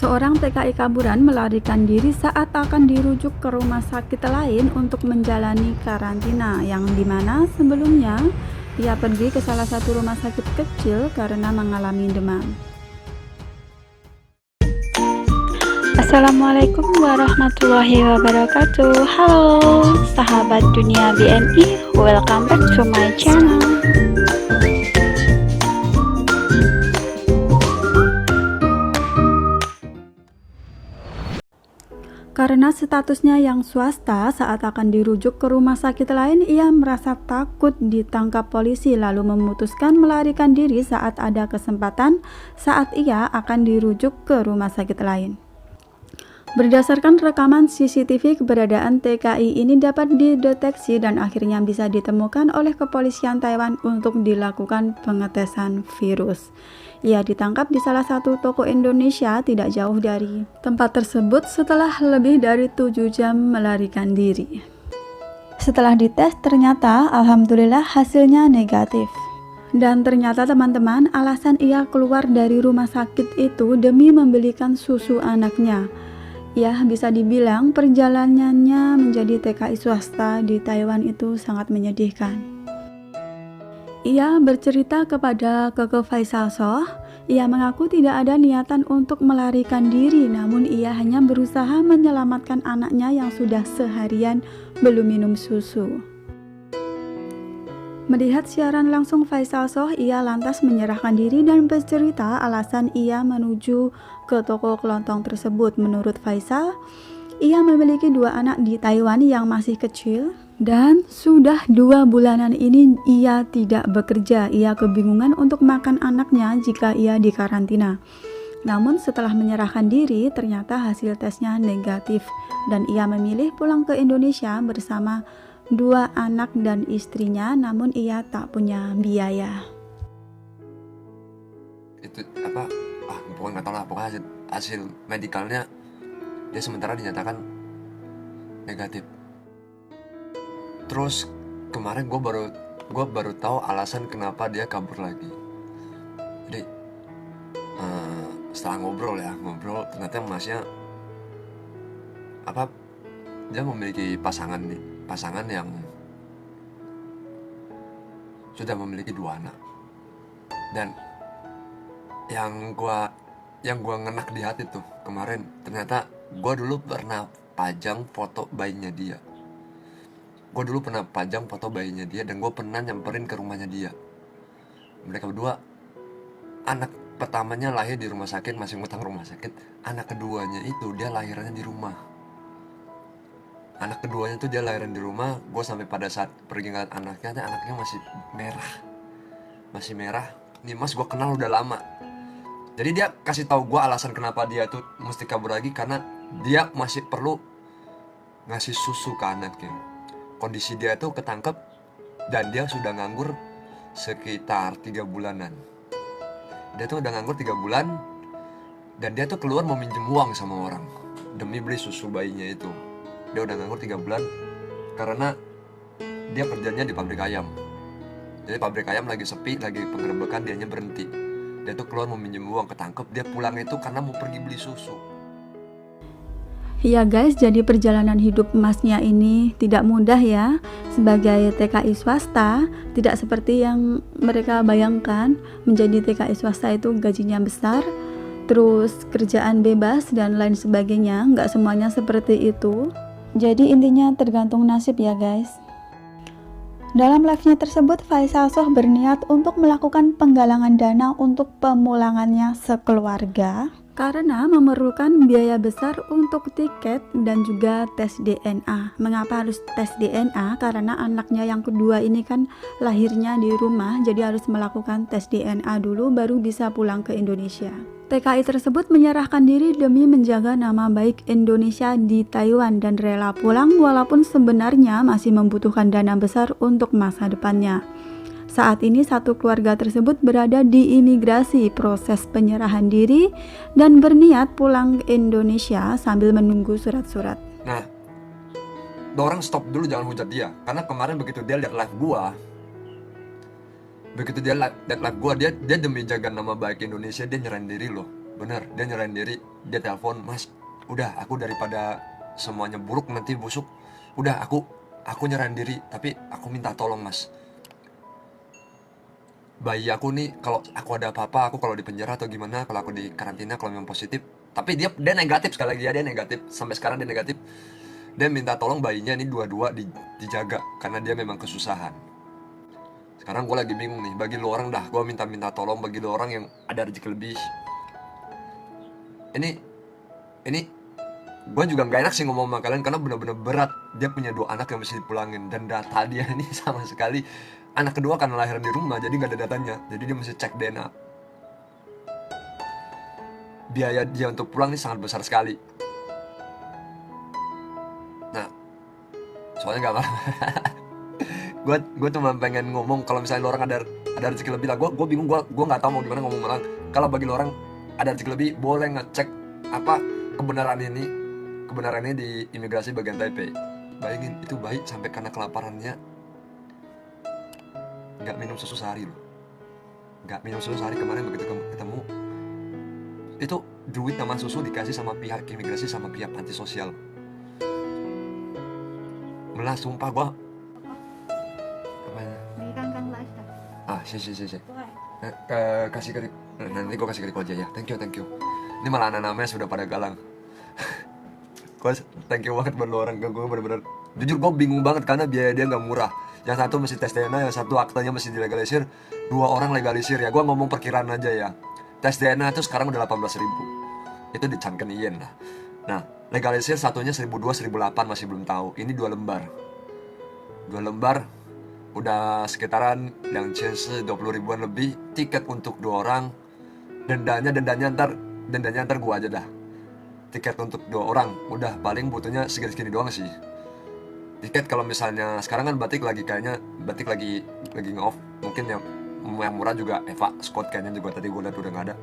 Seorang TKI kaburan melarikan diri saat akan dirujuk ke rumah sakit lain untuk menjalani karantina, yang dimana sebelumnya ia pergi ke salah satu rumah sakit kecil karena mengalami demam. Assalamualaikum warahmatullahi wabarakatuh. Halo sahabat dunia BNI, welcome back to my channel. Karena statusnya yang swasta, saat akan dirujuk ke rumah sakit lain, ia merasa takut ditangkap polisi lalu memutuskan melarikan diri saat ada kesempatan saat ia akan dirujuk ke rumah sakit lain. Berdasarkan rekaman CCTV, keberadaan TKI ini dapat dideteksi dan akhirnya bisa ditemukan oleh kepolisian Taiwan untuk dilakukan pengetesan virus. Ia ditangkap di salah satu toko Indonesia tidak jauh dari tempat tersebut setelah lebih dari 7 jam melarikan diri. Setelah dites, ternyata alhamdulillah hasilnya negatif. Dan ternyata teman-teman, alasan ia keluar dari rumah sakit itu demi membelikan susu anaknya. Ya, bisa dibilang perjalanannya menjadi TKI swasta di Taiwan itu sangat menyedihkan. Ia bercerita kepada Keke Faisal Soh, ia mengaku tidak ada niatan untuk melarikan diri, namun ia hanya berusaha menyelamatkan anaknya yang sudah seharian belum minum susu. Melihat siaran langsung Faisal Soh, ia lantas menyerahkan diri dan bercerita alasan ia menuju ke toko kelontong tersebut. Menurut Faisal, ia memiliki 2 anak di Taiwan yang masih kecil dan sudah 2 bulanan ini ia tidak bekerja. Ia kebingungan untuk makan anaknya jika ia dikarantina. Namun setelah menyerahkan diri, ternyata hasil tesnya negatif dan ia memilih pulang ke Indonesia bersama 2 anak dan istrinya, namun ia tak punya biaya. Itu apa? Pokoknya nggak tahu lah. Pokoknya hasil medikalnya dia sementara dinyatakan negatif. Terus kemarin gue baru tahu alasan kenapa dia kabur lagi. Jadi setelah ngobrol ternyata masnya dia memiliki pasangan yang sudah memiliki 2 anak. Dan yang gua ngenak di hati tuh kemarin, ternyata gua dulu pernah pajang foto bayinya dia. Dan gue pernah nyamperin ke rumahnya dia. Mereka berdua, anak pertamanya lahir di rumah sakit, masih ngutang rumah sakit. Anak keduanya itu dia lahirannya di rumah. Gue sampai pada saat pergi ngeliat anaknya masih merah. Nih mas, gue kenal udah lama. Jadi dia kasih tahu gue alasan kenapa dia tuh mesti kabur lagi, karena dia masih perlu ngasih susu ke anaknya. Kondisi dia tuh ketangkep dan dia sudah nganggur sekitar 3 bulanan. Dia tuh udah nganggur 3 bulan dan dia tuh keluar mau minjem uang sama orang demi beli susu bayinya itu. Dia udah nganggur 3 bulan karena dia kerjanya di pabrik ayam. Jadi pabrik ayam lagi sepi, lagi penggerebekan, dianya berhenti. Dia tuh keluar mau minjem uang, ketangkep. Dia pulang itu karena mau pergi beli susu. Ya guys, jadi perjalanan hidup emasnya ini tidak mudah ya. Sebagai TKI swasta, tidak seperti yang mereka bayangkan. Menjadi TKI swasta itu gajinya besar, terus kerjaan bebas dan lain sebagainya. Nggak semuanya seperti itu. Jadi intinya tergantung nasib ya guys. Dalam live-nya tersebut, Faisal Soh berniat untuk melakukan penggalangan dana untuk pemulangannya sekeluarga karena memerlukan biaya besar untuk tiket dan juga tes DNA. Mengapa harus tes DNA? Karena anaknya yang kedua ini kan lahirnya di rumah, jadi harus melakukan tes DNA dulu baru bisa pulang ke Indonesia. TKI tersebut menyerahkan diri demi menjaga nama baik Indonesia di Taiwan dan rela pulang walaupun sebenarnya masih membutuhkan dana besar untuk masa depannya. Saat ini satu keluarga tersebut berada di imigrasi proses penyerahan diri dan berniat pulang ke Indonesia sambil menunggu surat-surat. Nah, orang stop dulu, jangan hujat dia. Karena kemarin begitu dia lihat live gua, dia demi jaga nama baik Indonesia, dia nyerahin diri loh. Bener, dia nyerahin diri. Dia telepon, "Mas, udah aku daripada semuanya buruk nanti busuk, udah aku nyerahin diri, tapi aku minta tolong Mas, bayi aku nih kalau aku ada apa-apa, aku kalau di penjara atau gimana, kalau aku di karantina kalau memang positif." Tapi dia negatif, sekali lagi ya, dia negatif. Sampai sekarang dia negatif. Dia minta tolong bayinya ini dua-dua dijaga karena dia memang kesusahan. Sekarang gue lagi bingung nih, bagi lo orang dah, gue minta tolong bagi lo orang yang ada rezeki lebih. Ini gue juga nggak enak sih ngomong sama kalian karena bener-bener berat. Dia punya 2 anak yang mesti dipulangin, dan data dia ini sama sekali anak kedua karena lahiran di rumah, jadi nggak ada datanya. Jadi dia mesti cek DNA. Biaya dia untuk pulang ini sangat besar sekali. Nah, soalnya nggak apa. gue cuma pengen ngomong kalau misalnya lo orang ada rezeki lebih lah. Gue bingung, gue nggak tahu mau gimana ngomong orang. Kalau bagi lo orang ada rezeki lebih, boleh ngecek apa kebenaran ini di imigrasi bagian Taipei. Bayangin, itu bayi sampai karena kelaparannya nggak minum susu sehari loh. Nggak minum susu sehari. Kemarin begitu ketemu, itu duit sama susu dikasih sama pihak imigrasi sama pihak panti sosial. Melah, sumpah gue. Kasih ke nanti gue kasih ke Riko aja ya. Thank you. Ini malah anak namanya sudah pada galang. Gue thank you banget buat lo orang. Gue bener-bener jujur gue bingung banget karena biaya dia nggak murah. Yang satu mesti tes DNA, yang satu aktanya mesti dilegalisir, 2 orang legalisir ya. Gue ngomong perkiraan aja ya. Tes DNA itu sekarang udah 18.000. Itu dicangken yen lah. Nah, legalisir satunya 1.200, 1.800 masih belum tahu. Ini 2 lembar. 2 lembar udah sekitaran yang chance 20 ribuan lebih. Tiket untuk 2 orang. Dendanya ntar gua aja dah. Tiket untuk 2 orang udah paling butuhnya segini doang sih. Tiket kalau misalnya sekarang kan batik lagi nge-off. Mungkin yang murah juga Eva Scott kayaknya juga tadi gue lihat udah nggak ada.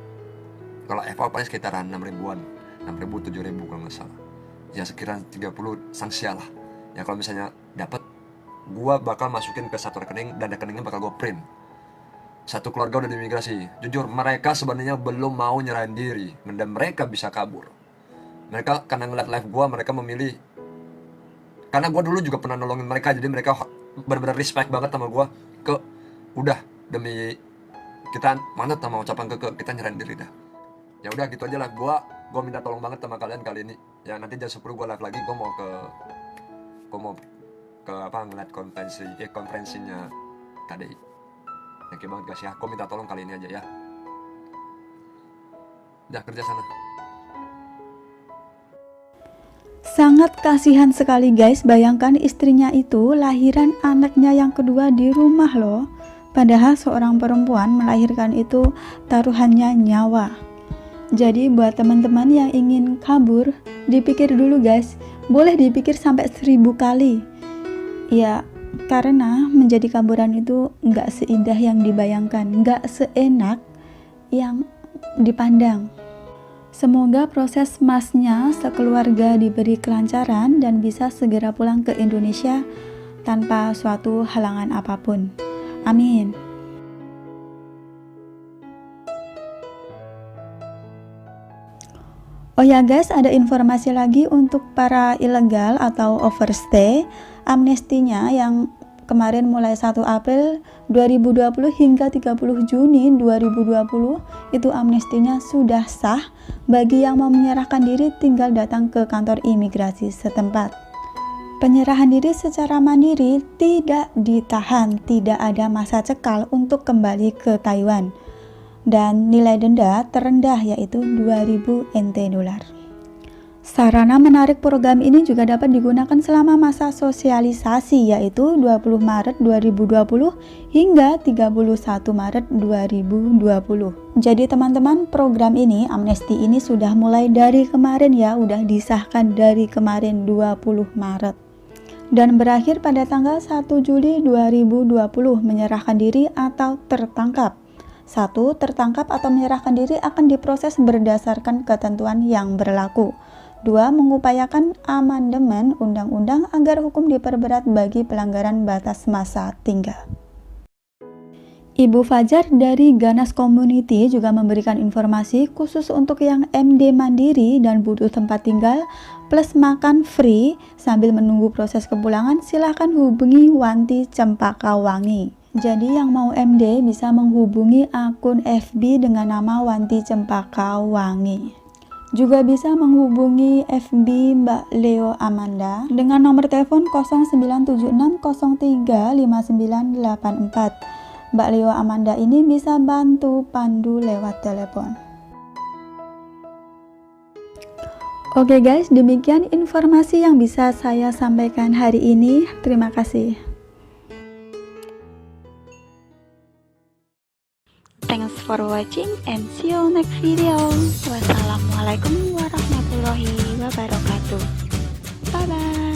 Kalau Eva paling sekitaran 6 ribuan, 6.000 7.000 kalau nggak salah. Ya sekiranya 30 sangsia lah. Ya kalau misalnya dapat, gua bakal masukin ke satu rekening dan rekeningnya bakal gue print. Satu keluarga udah di imigrasi. Jujur mereka sebenarnya belum mau nyerahin diri, dan mereka bisa kabur. Mereka karena ngeliat live gue, mereka memilih. Karena gue dulu juga pernah nolongin mereka, jadi mereka benar-benar respect banget sama gue. Udah demi kita manut sama ucapan kita nyerahin diri dah. Ya udah gitu aja lah. Gue minta tolong banget sama kalian kali ini. Ya nanti jam 10 gue live lagi. Gue mau ke ngeliat konferensinya tadi. Thank you banget guys ya. Gue minta tolong kali ini aja ya. Udah kerja sana. Sangat kasihan sekali guys, bayangkan istrinya itu lahiran anaknya yang kedua di rumah loh. Padahal seorang perempuan melahirkan itu taruhannya nyawa. Jadi buat teman-teman yang ingin kabur, dipikir dulu guys. Boleh dipikir sampai 1000 kali. Ya, karena menjadi kaburan itu nggak seindah yang dibayangkan, nggak seenak yang dipandang. Semoga proses masnya sekeluarga diberi kelancaran dan bisa segera pulang ke Indonesia tanpa suatu halangan apapun. Amin. Oh ya guys, ada informasi lagi untuk para ilegal atau overstay. Amnestinya yang kemarin mulai 1 April 2020 hingga 30 Juni 2020 itu amnestinya sudah sah. Bagi yang mau menyerahkan diri tinggal datang ke kantor imigrasi setempat. Penyerahan diri secara mandiri tidak ditahan, tidak ada masa cekal untuk kembali ke Taiwan. Dan nilai denda terendah yaitu 2.000 NT dolar. Sarana menarik program ini juga dapat digunakan selama masa sosialisasi yaitu 20 Maret 2020 hingga 31 Maret 2020. Jadi teman-teman, program ini, amnesti ini sudah mulai dari kemarin ya, udah disahkan dari kemarin 20 Maret. Dan berakhir pada tanggal 1 Juli 2020 menyerahkan diri atau tertangkap. 1. Tertangkap atau menyerahkan diri akan diproses berdasarkan ketentuan yang berlaku. 2. Mengupayakan amandemen undang-undang agar hukum diperberat bagi pelanggaran batas masa tinggal. Ibu Fajar dari Ganas Community juga memberikan informasi khusus untuk yang MD mandiri dan butuh tempat tinggal plus makan free sambil menunggu proses kepulangan, silahkan hubungi Wanti Cempaka Wangi. Jadi yang mau MD bisa menghubungi akun FB dengan nama Wanti Cempaka Wangi. Juga bisa menghubungi FB Mbak Leo Amanda dengan nomor telepon 0976035984. Mbak Leo Amanda ini bisa bantu pandu lewat telepon. Oke guys, demikian informasi yang bisa saya sampaikan hari ini. Terima kasih. Thanks for watching and see you next video. Wassalamualaikum warahmatullahi wabarakatuh. Bye bye.